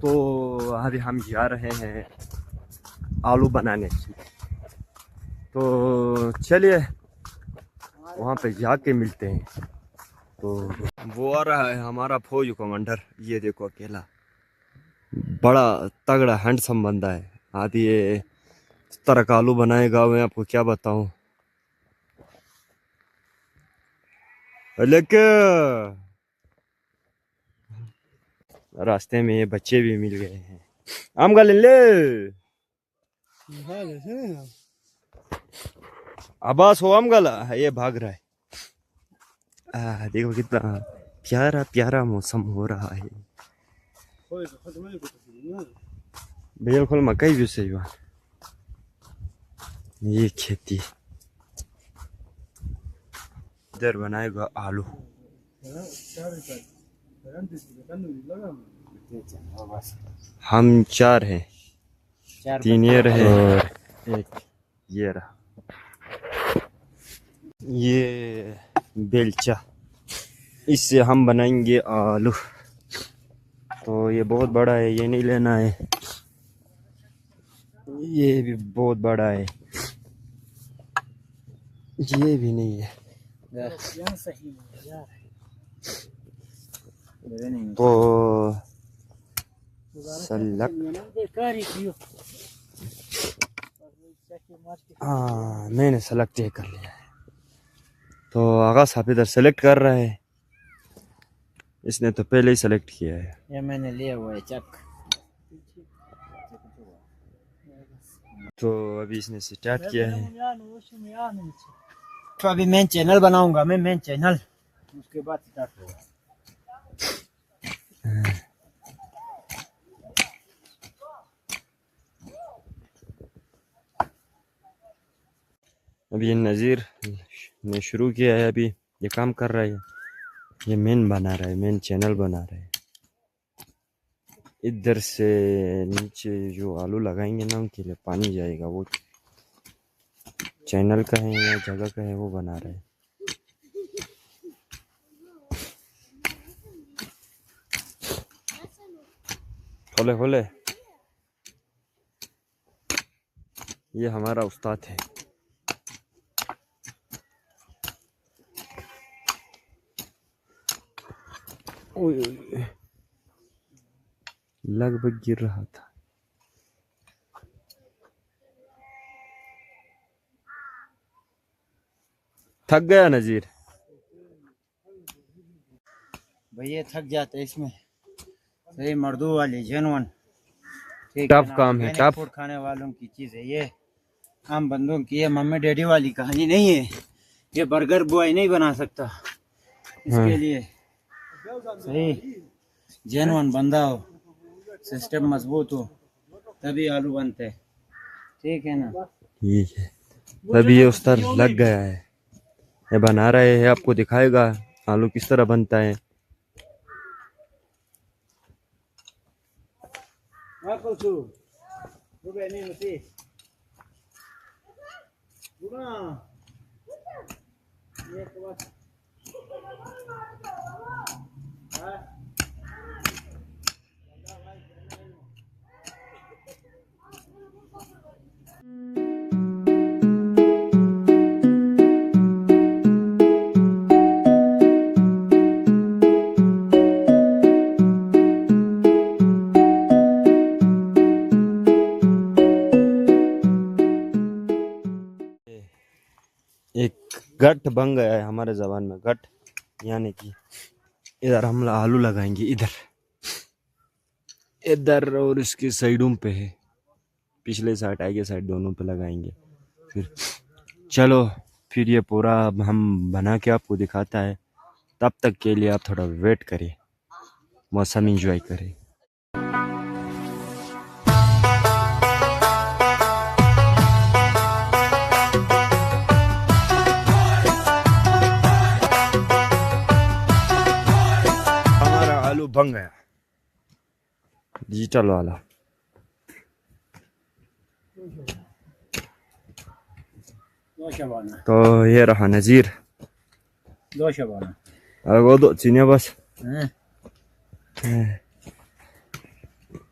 तो अभी हम जा रहे हैं आलू बनाने। तो चलिए वहाँ पे जाके मिलते हैं। तो वो आ रहा है हमारा फौज कमांडर, ये देखो अकेला, बड़ा तगड़ा हैंडसम बंदा है। आदि ये इस तरह का आलू बनाएगा, मैं आपको क्या बताऊं। लेकिन रास्ते में ये बच्चे भी मिल गए हैं। आम गा ले आवाज हो, आम गाला ये भाग रहा है। देखो कितना प्यारा प्यारा मौसम हो रहा है। भैया खोल मकई भी सही बात। ये खेती इधर बनाएगा आलू। हम 4 हैं, 3 ये रहे और एक ये रहा। ये बेलचा, इससे हम बनाएंगे आलू। तो ये बहुत बड़ा है, ये नहीं लेना है। ये भी बहुत बड़ा है, ये भी नहीं है। तो हाँ, मैंने सेलेक्ट कर लिया है। तो आगा साहब इधर सेलेक्ट कर रहा है, इसने तो पहले ही सेलेक्ट किया है। ये मैंने लिया हुआ है चक। तो अभी इसने स्टार्ट किया है। तो अभी मैं चैनल बनाऊंगा, मैं मेन चैनल, उसके बाद स्टार्ट होगा। अभी ये नज़ीर ने शुरू किया है, अभी ये काम कर रहा है। ये मेन बना रहा है, मेन चैनल बना रहा है। इधर से नीचे जो आलू लगाएंगे ना, उनके लिए पानी जाएगा, वो चैनल का है या जगह का है, वो बना रहा है। खोले खोले, ये हमारा उस्ताद है। लगभग गिर रहा था। थक गया नज़ीर? भैया थक जाते इसमें, सही मर्दों वाली जेनवन, टफ काम है, टफ। फूड खाने वालों की चीज है ये, आम बंदों की। ये मम्मी डैडी वाली कहानी नहीं है, ये बर्गर बॉय नहीं बना सकता। इसके लिए सही जेनवन बंदा हो, सिस्टम मजबूत हो, तभी आलू बनते हैं। ठीक है ना? ठीक है। अभी ये उस्ताद लग गया है, ये बना रहे हैं, आपको दिखाएगा आलू किस तरह बनता है। एक गट बन गया है हमारे जबान में, गट, यानी कि इधर हम आलू लगाएंगे, इधर इधर और इसके साइडों पे है, पिछले साइड आगे साइड दोनों पे लगाएंगे। फिर चलो, फिर ये पूरा हम बना के आपको दिखाता है। तब तक के लिए आप थोड़ा वेट करिए, मौसम एंजॉय करें। हमारा आलू बन गया, डिजिटल वाला। तो ये रहा नज़ीर, वो दो चीनिया बस।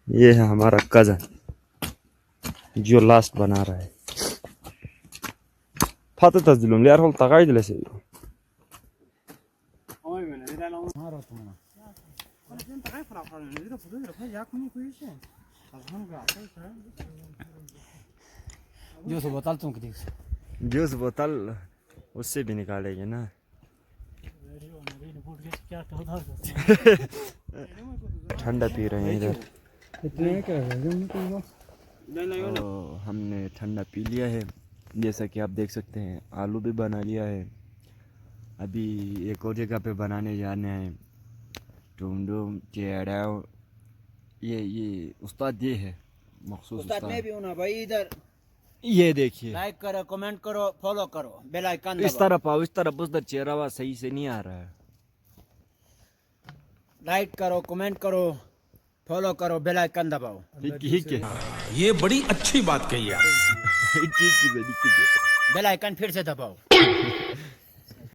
ये है हमारा कजन जो लास्ट बना रहा है। फाते तजलुम ले यार होल तगाई दिले से जो सुबह ताल तुम देख जूस बोतल उससे भी निकालेंगे ना। ठंडा पी रहे हैं इधर। तो हमने ठंडा पी लिया है, जैसा कि आप देख सकते हैं। आलू भी बना लिया है। अभी एक और जगह पे बनाने जाना है, टुमडुम चेड़ाव। ये उस्ताद ये है मखसूस उस्ताद मैं उस्ताद। भी हूं ना भाई इधर। ये देखिए लाइक करो, कमेंट करो, फॉलो करो, बेल आइकन इस तरफ आओ, इस तरफ उधर चेहरा हुआ सही से नहीं आ रहा है। लाइक करो, कमेंट करो, फॉलो करो, बेल आइकन दबाओ। ठीक है ये बड़ी अच्छी बात कही आप। ठीक है बेल आइकन फिर से दबाओ।